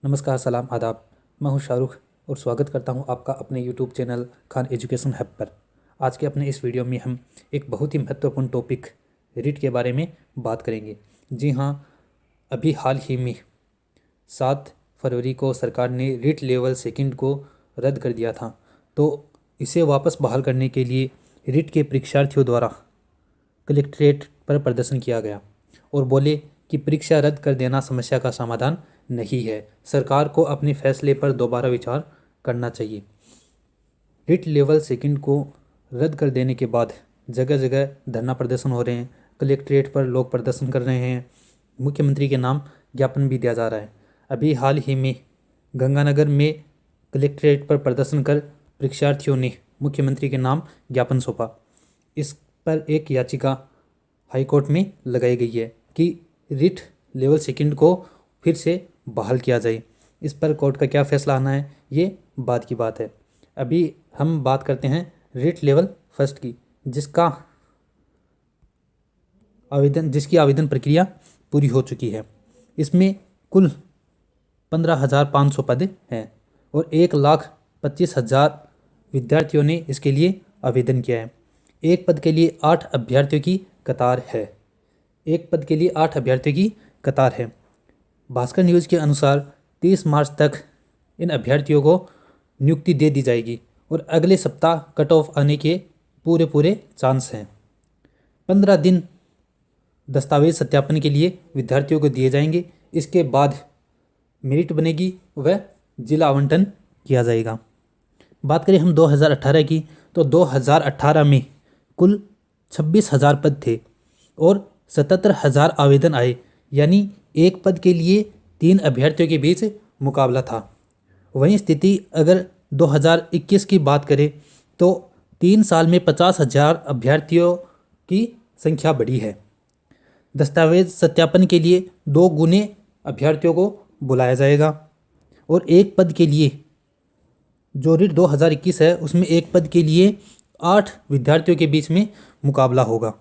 नमस्कार, सलाम, आदाब। मैं हूं शाहरुख और स्वागत करता हूं आपका अपने YouTube channel Khan education hub पर। आज के अपने इस वीडियो में हम एक बहुत ही महत्वपूर्ण टॉपिक रिट के बारे में बात करेंगे। जी हां, अभी हाल ही में 7 फरवरी को सरकार ने रिट लेवल सेकंड को रद्द कर दिया था। तो इसे वापस बहाल करने के लिए रिट के परीक्षार्थियों द्वारा कलेक्ट्रेट पर प्रदर्शन किया गया और बोले कि परीक्षा रद्द कर देना समस्या का समाधान नहीं है, सरकार को अपने फैसले पर दोबारा विचार करना चाहिए। रिट लेवल सेकंड को रद्द कर देने के बाद जगह जगह धरना प्रदर्शन हो रहे हैं, कलेक्ट्रेट पर लोग प्रदर्शन कर रहे हैं, मुख्यमंत्री के नाम ज्ञापन भी दिया जा रहा है। अभी हाल ही में गंगानगर में कलेक्ट्रेट पर प्रदर्शन कर परीक्षार्थियों ने मुख्यमंत्री के नाम ज्ञापन सौंपा। इस पर एक याचिका हाईकोर्ट में लगाई गई है कि रिट लेवल सेकंड को फिर से बहाल किया जाए। इस पर कोर्ट का क्या फैसला आना है, ये बाद की बात है। अभी हम बात करते हैं रिट लेवल फर्स्ट की, जिसकी आवेदन प्रक्रिया पूरी हो चुकी है। इसमें कुल 15,500 पद हैं और 1,25,000 विद्यार्थियों ने इसके लिए आवेदन किया है। एक पद के लिए 8 अभ्यर्थियों की कतार है। भास्कर न्यूज़ के अनुसार 30 मार्च तक इन अभ्यर्थियों को नियुक्ति दे दी जाएगी और अगले सप्ताह कट ऑफ आने के पूरे चांस हैं। 15 दिन दस्तावेज सत्यापन के लिए विद्यार्थियों को दिए जाएंगे। इसके बाद मेरिट बनेगी, वह जिला आवंटन किया जाएगा। बात करें हम 2018 की, तो 2018 में कुल 26,000 पद थे और 77,000 आवेदन आए, यानी एक पद के लिए 3 अभ्यर्थियों के बीच मुकाबला था। वहीं स्थिति अगर 2021 की बात करें तो 3 साल में 50,000 अभ्यर्थियों की संख्या बढ़ी है। दस्तावेज सत्यापन के लिए 2 गुने अभ्यर्थियों को बुलाया जाएगा और एक पद के लिए, जो रिट 2021 है उसमें एक पद के लिए 8 विद्यार्थियों के बीच में मुकाबला होगा।